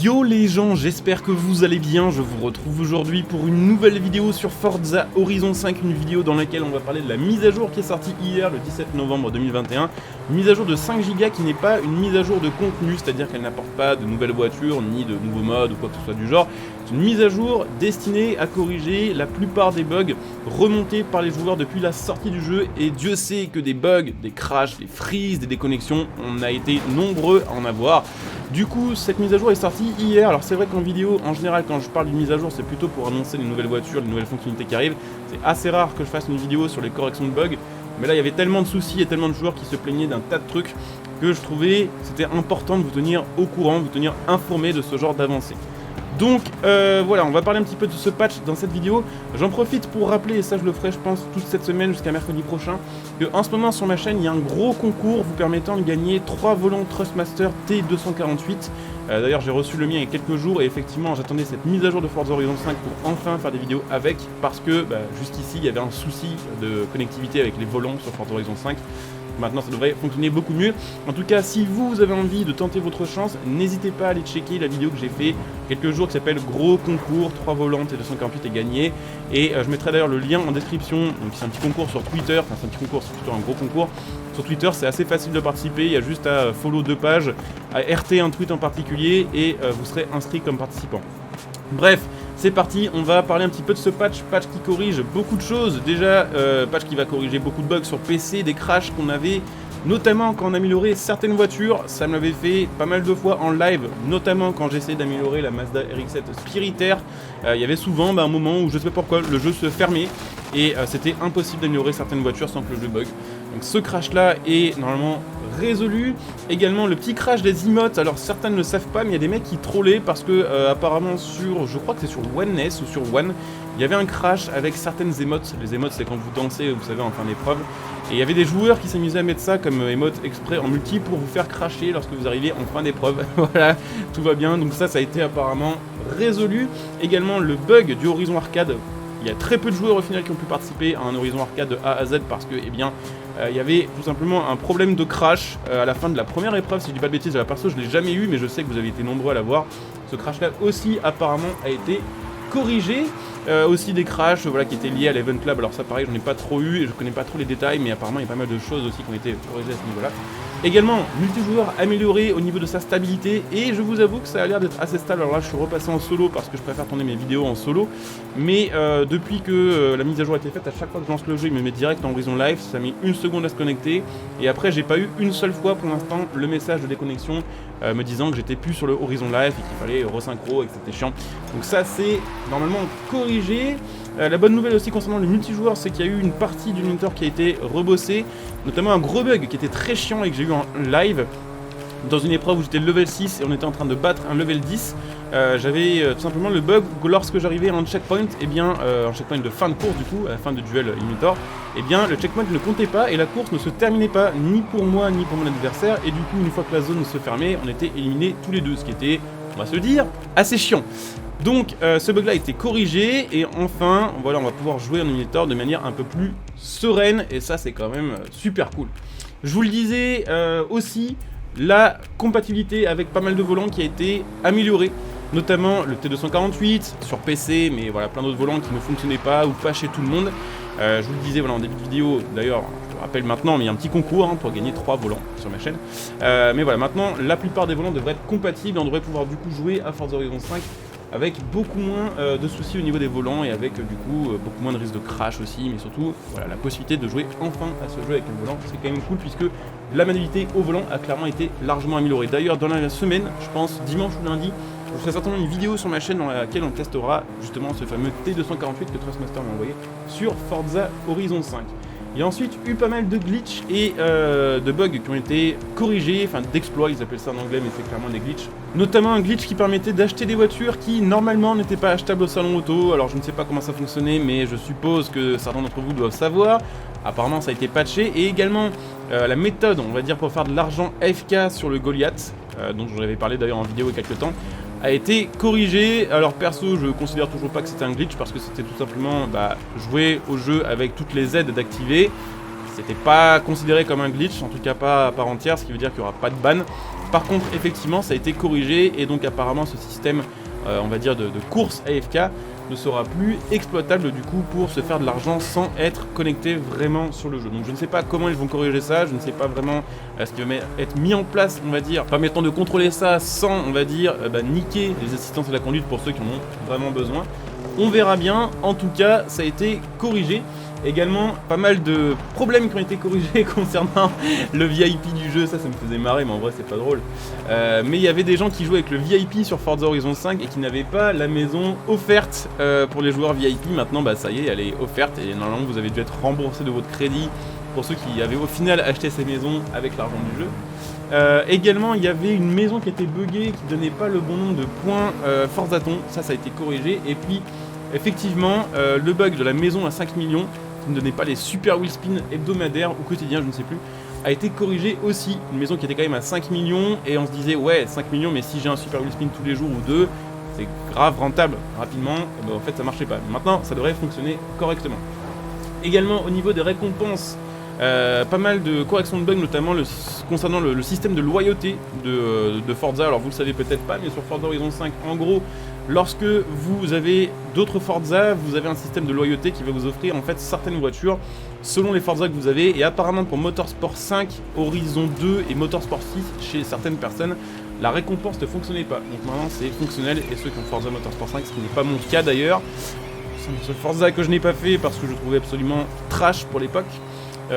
Yo les gens, j'espère que vous allez bien, je vous retrouve aujourd'hui pour une nouvelle vidéo sur Forza Horizon 5, une vidéo dans laquelle on va parler de la mise à jour qui est sortie hier, le 17 novembre 2021, une mise à jour de 5 Go qui n'est pas une mise à jour de contenu, c'est-à-dire qu'elle n'apporte pas de nouvelles voitures, ni de nouveaux modes ou quoi que ce soit du genre. C'est une mise à jour destinée à corriger la plupart des bugs remontés par les joueurs depuis la sortie du jeu, et Dieu sait que des bugs, des crashs, des freezes, des déconnexions, on a été nombreux à en avoir. Du coup, cette mise à jour est sortie hier. Alors c'est vrai qu'en vidéo, en général, quand je parle d'une mise à jour, c'est plutôt pour annoncer les nouvelles voitures, les nouvelles fonctionnalités qui arrivent. C'est assez rare que je fasse une vidéo sur les corrections de bugs. Mais là, il y avait tellement de soucis et tellement de joueurs qui se plaignaient d'un tas de trucs que je trouvais c'était important de vous tenir au courant, de vous tenir informé de ce genre d'avancée. Donc voilà, on va parler un petit peu de ce patch dans cette vidéo. J'en profite pour rappeler, et ça je le ferai je pense toute cette semaine jusqu'à mercredi prochain, que en ce moment sur ma chaîne il y a un gros concours vous permettant de gagner 3 volants Thrustmaster T248. D'ailleurs j'ai reçu le mien il y a quelques jours et effectivement j'attendais cette mise à jour de Forza Horizon 5 pour enfin faire des vidéos avec, parce que jusqu'ici il y avait un souci de connectivité avec les volants sur Forza Horizon 5. Maintenant ça devrait fonctionner beaucoup mieux. En tout cas, si vous avez envie de tenter votre chance, n'hésitez pas à aller checker la vidéo que j'ai fait quelques jours qui s'appelle Gros concours, 3 volants T248 et gagné. Et je mettrai d'ailleurs le lien en description. Donc c'est un petit concours sur Twitter, enfin c'est un petit concours, c'est plutôt un gros concours. Sur Twitter c'est assez facile de participer, il y a juste à follow 2 pages, à RT un tweet en particulier et vous serez inscrit comme participant. Bref, c'est parti, on va parler un petit peu de ce patch qui corrige beaucoup de choses. Déjà, patch qui va corriger beaucoup de bugs sur PC, des crashs qu'on avait, notamment quand on améliorait certaines voitures. Ça me l'avait fait pas mal de fois en live, notamment quand j'essayais d'améliorer la Mazda RX-7 Spiritaire. Il y avait souvent un moment où je sais pas pourquoi le jeu se fermait et c'était impossible d'améliorer certaines voitures sans que le jeu bug. Donc ce crash là est normalement résolu. Également le petit crash des emotes, alors certains ne le savent pas mais il y a des mecs qui trollaient parce que apparemment sur, je crois que c'est sur OneNess ou sur One, il y avait un crash avec certaines emotes. Les emotes c'est quand vous dansez, vous savez, en fin d'épreuve. Et il y avait des joueurs qui s'amusaient à mettre ça comme emote exprès en multi pour vous faire crasher lorsque vous arrivez en fin d'épreuve. Voilà, tout va bien, donc ça a été apparemment résolu. Également le bug du Horizon Arcade. Il y a très peu de joueurs au final qui ont pu participer à un Horizon Arcade de A à Z parce que, eh bien, il y avait tout simplement un problème de crash à la fin de la première épreuve. Si je dis pas de bêtises, à la perso, je l'ai jamais eu, mais je sais que vous avez été nombreux à l'avoir. Ce crash-là aussi, apparemment, a été corrigé. Aussi des crashs voilà, qui étaient liés à l'Event Lab. Alors ça, pareil, j'en ai pas trop eu et je connais pas trop les détails, mais apparemment, il y a pas mal de choses aussi qui ont été corrigées à ce niveau-là. Également, multijoueur amélioré au niveau de sa stabilité, et je vous avoue que ça a l'air d'être assez stable. Alors là, je suis repassé en solo parce que je préfère tourner mes vidéos en solo, mais depuis que la mise à jour a été faite, à chaque fois que je lance le jeu, il me met direct en Horizon Live, ça a mis 1 seconde à se connecter, et après, j'ai pas eu une seule fois pour l'instant le message de déconnexion me disant que j'étais plus sur le Horizon Live et qu'il fallait resynchro et que c'était chiant. Donc ça, c'est normalement corrigé. La bonne nouvelle aussi concernant le multijoueur, c'est qu'il y a eu une partie du monitor qui a été rebossée, notamment un gros bug qui était très chiant et que j'ai eu en live dans une épreuve où j'étais level 6 et on était en train de battre un level 10. J'avais tout simplement le bug où lorsque j'arrivais à un checkpoint, et bien un checkpoint de fin de course du coup, à la fin de duel Immitor, et bien le checkpoint ne comptait pas et la course ne se terminait pas ni pour moi ni pour mon adversaire, et du coup une fois que la zone se fermait, on était éliminés tous les deux, ce qui était, on va se le dire, assez chiant. Donc ce bug là a été corrigé et enfin voilà, on va pouvoir jouer en Immitor de manière un peu plus sereine, et ça c'est quand même super cool. Je vous le disais aussi, la compatibilité avec pas mal de volants qui a été améliorée, notamment le T248 sur PC, mais voilà, plein d'autres volants qui ne fonctionnaient pas ou pas chez tout le monde. Je vous le disais voilà, en début de vidéo, d'ailleurs je le rappelle maintenant, mais il y a un petit concours pour gagner 3 volants sur ma chaîne. Mais voilà, maintenant la plupart des volants devraient être compatibles et on devrait pouvoir du coup jouer à Forza Horizon 5 avec beaucoup moins de soucis au niveau des volants et avec du coup beaucoup moins de risques de crash aussi, mais surtout voilà, la possibilité de jouer enfin à ce jeu avec un volant, c'est quand même cool puisque la maniabilité au volant a clairement été largement améliorée. D'ailleurs dans la semaine, je pense dimanche ou lundi, je ferai certainement une vidéo sur ma chaîne dans laquelle on testera justement ce fameux T248 que Thrustmaster m'a envoyé sur Forza Horizon 5. Il y a ensuite eu pas mal de glitches et de bugs qui ont été corrigés, enfin d'exploits, ils appellent ça en anglais, mais c'est clairement des glitches. Notamment un glitch qui permettait d'acheter des voitures qui normalement n'étaient pas achetables au salon auto. Alors je ne sais pas comment ça fonctionnait, mais je suppose que certains d'entre vous doivent savoir. Apparemment ça a été patché, et également la méthode, on va dire, pour faire de l'argent AFK sur le Goliath, dont j'en avais parlé d'ailleurs en vidéo il y a quelques temps, a été corrigé. Alors perso, je considère toujours pas que c'était un glitch parce que c'était tout simplement jouer au jeu avec toutes les aides d'activer. c'était pas considéré comme un glitch, en tout cas pas à part entière, ce qui veut dire qu'il n'y aura pas de ban. Par contre, effectivement, ça a été corrigé et donc apparemment ce système, on va dire de course AFK, ne sera plus exploitable du coup pour se faire de l'argent sans être connecté vraiment sur le jeu. Donc je ne sais pas comment ils vont corriger ça, je ne sais pas vraiment ce qui va être mis en place, on va dire, permettant de contrôler ça sans, on va dire, niquer les assistances à la conduite pour ceux qui en ont vraiment besoin. On verra bien, en tout cas ça a été corrigé. Également pas mal de problèmes qui ont été corrigés concernant le VIP du jeu, ça me faisait marrer mais en vrai c'est pas drôle. Mais il y avait des gens qui jouaient avec le VIP sur Forza Horizon 5 et qui n'avaient pas la maison offerte pour les joueurs VIP. Maintenant bah ça y est, elle est offerte et normalement vous avez dû être remboursé de votre crédit pour ceux qui avaient au final acheté ces maisons avec l'argent du jeu. Également il y avait une maison qui était buggée, qui donnait pas le bon nombre de points Forzaton, ça a été corrigé. Et puis effectivement le bug de la maison à 5 millions qui ne donnait pas les super wheel spin hebdomadaires ou quotidiens, je ne sais plus, a été corrigé aussi. Une maison qui était quand même à 5 millions et on se disait ouais 5 millions mais si j'ai un super wheel spin tous les jours ou deux, c'est grave rentable rapidement, et ben, en fait ça marchait pas. Maintenant ça devrait fonctionner correctement. Également au niveau des récompenses, pas mal de corrections de bugs, notamment concernant le système de loyauté de Forza. Alors vous le savez peut-être pas, mais sur Forza Horizon 5, en gros, lorsque vous avez d'autres Forza, vous avez un système de loyauté qui va vous offrir en fait certaines voitures selon les Forza que vous avez. Et apparemment pour Motorsport 5, Horizon 2 et Motorsport 6, chez certaines personnes, la récompense ne fonctionnait pas. Donc maintenant c'est fonctionnel et ceux qui ont Forza Motorsport 5, ce qui n'est pas mon cas d'ailleurs. C'est ce Forza que je n'ai pas fait parce que je trouvais absolument trash pour l'époque.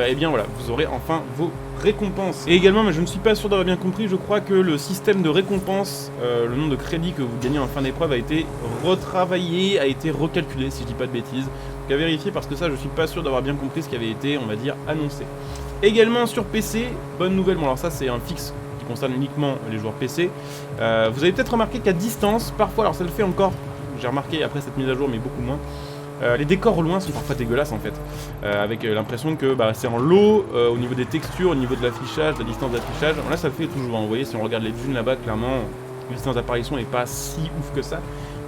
Et bien voilà, vous aurez enfin vos récompenses. Et également, mais je ne suis pas sûr d'avoir bien compris, je crois que le système de récompense, le nombre de crédits que vous gagnez en fin d'épreuve a été retravaillé, a été recalculé, si je dis pas de bêtises. Donc à vérifier parce que ça, je suis pas sûr d'avoir bien compris ce qui avait été, on va dire, annoncé. Également sur PC, bonne nouvelle, bon alors ça c'est un fixe qui concerne uniquement les joueurs PC. Vous avez peut-être remarqué qu'à distance, parfois, alors ça le fait encore, j'ai remarqué après cette mise à jour, mais beaucoup moins, les décors au loin sont parfois dégueulasses en fait, avec l'impression que c'est en low au niveau des textures, au niveau de l'affichage, la distance d'affichage. Là ça le fait toujours, hein. Vous voyez si on regarde les dunes là-bas, clairement la distance d'apparition n'est pas si ouf que ça.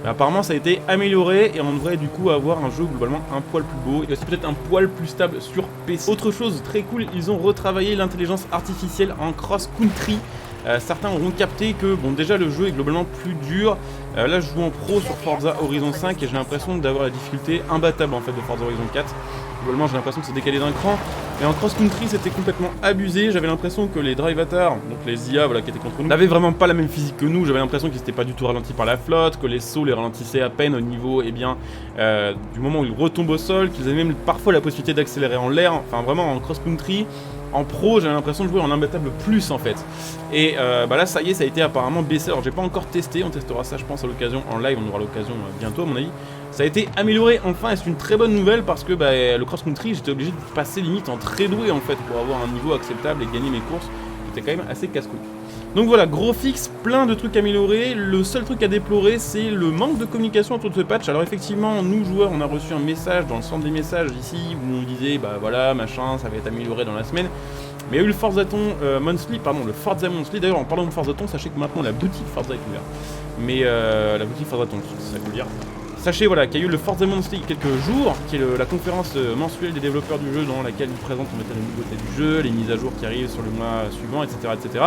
Mais apparemment ça a été amélioré et on devrait du coup avoir un jeu globalement un poil plus beau et aussi peut-être un poil plus stable sur PC. Autre chose très cool, ils ont retravaillé l'intelligence artificielle en cross-country. Certains auront capté que bon déjà le jeu est globalement plus dur. Là je joue en pro sur Forza Horizon 5 et j'ai l'impression d'avoir la difficulté imbattable en fait de Forza Horizon 4. Globalement j'ai l'impression que c'est décalé d'un cran. Et en cross-country c'était complètement abusé. J'avais l'impression que les drive avatars, donc les IA voilà, qui étaient contre nous, n'avaient vraiment pas la même physique que nous. J'avais l'impression qu'ils n'étaient pas du tout ralentis par la flotte, que les sauts les ralentissaient à peine au niveau du moment où ils retombent au sol, qu'ils avaient même parfois la possibilité d'accélérer en l'air. Enfin vraiment en cross-country. En pro, j'avais l'impression de jouer en imbattable plus en fait. Et là, ça y est, ça a été apparemment baissé. Alors, j'ai pas encore testé, on testera ça, je pense, à l'occasion en live. On aura l'occasion bientôt, à mon avis. Ça a été amélioré enfin, et c'est une très bonne nouvelle parce que le cross-country, j'étais obligé de passer limite en très doué en fait pour avoir un niveau acceptable et gagner mes courses. C'était quand même assez casse-couille. Donc voilà, gros fixe, plein de trucs améliorés. Le seul truc à déplorer, c'est le manque de communication autour de ce patch. Alors effectivement, nous joueurs, on a reçu un message dans le centre des messages ici où on disait bah voilà, machin, ça va être amélioré dans la semaine. Mais il y a eu le Forzaton Monthly, pardon, le Forza Monthly. D'ailleurs, en parlant de Forzaton, sachez que maintenant la boutique Forza est ouverte. Mais la boutique Forzaton, c'est ça que je veux dire. Sachez voilà, qu'il y a eu le Forza Monthly il y a quelques jours, qui est la conférence mensuelle des développeurs du jeu dans laquelle ils présentent les nouveautés du jeu, les mises à jour qui arrivent sur le mois suivant, etc. etc.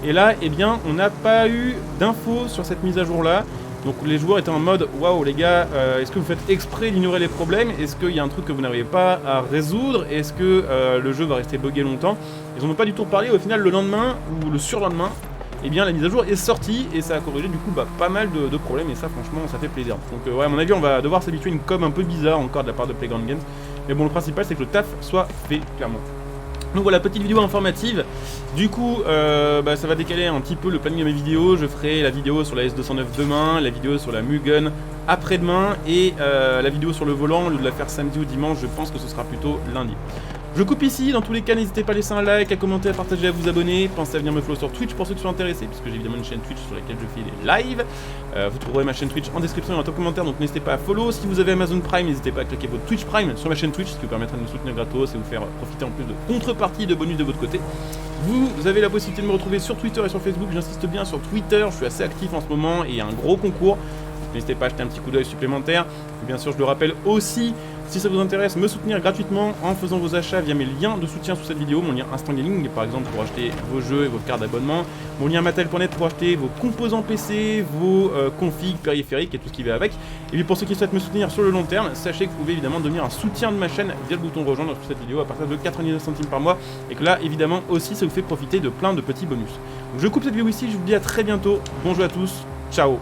Et là, eh bien, on n'a pas eu d'infos sur cette mise à jour là. Donc les joueurs étaient en mode waouh les gars, est-ce que vous faites exprès d'ignorer les problèmes? Est-ce qu'il y a un truc que vous n'arrivez pas à résoudre? Est-ce que le jeu va rester buggé longtemps? Ils n'en ont pas du tout parlé. Au final, le lendemain ou le surlendemain, eh bien la mise à jour est sortie et ça a corrigé du coup pas mal de problèmes, et ça franchement ça fait plaisir. Donc ouais, à mon avis on va devoir s'habituer à une com un peu bizarre encore de la part de Playground Games. Mais bon, le principal c'est que le taf soit fait clairement. Donc voilà, petite vidéo informative. Du coup, ça va décaler un petit peu le planning de mes vidéos. Je ferai la vidéo sur la S209 demain, la vidéo sur la Mugen après-demain, et la vidéo sur le volant, au lieu de la faire samedi ou dimanche, je pense que ce sera plutôt lundi. Je coupe ici, dans tous les cas n'hésitez pas à laisser un like, à commenter, à partager, à vous abonner. Pensez à venir me follow sur Twitch pour ceux qui sont intéressés, puisque j'ai évidemment une chaîne Twitch sur laquelle je fais des lives. Vous trouverez ma chaîne Twitch en description et en top commentaire, donc n'hésitez pas à follow. Si vous avez Amazon Prime, n'hésitez pas à cliquer votre Twitch Prime sur ma chaîne Twitch, ce qui vous permettra de me soutenir gratos et vous faire profiter en plus de contrepartie de bonus de votre côté. Vous avez la possibilité de me retrouver sur Twitter et sur Facebook. J'insiste bien sur Twitter, je suis assez actif en ce moment et il y a un gros concours. n'hésitez pas à jeter un petit coup d'œil supplémentaire. Et bien sûr, je le rappelle aussi, si ça vous intéresse, me soutenir gratuitement en faisant vos achats via mes liens de soutien sous cette vidéo, mon lien Instant Gaming par exemple pour acheter vos jeux et vos cartes d'abonnement, mon lien Mattel.net pour acheter vos composants PC, vos configs, périphériques et tout ce qui va avec. Et puis pour ceux qui souhaitent me soutenir sur le long terme, sachez que vous pouvez évidemment devenir un soutien de ma chaîne via le bouton rejoindre sous cette vidéo à partir de 99 centimes par mois, et que là évidemment aussi ça vous fait profiter de plein de petits bonus. Donc je coupe cette vidéo ici, je vous dis à très bientôt, bon jeu à tous, ciao.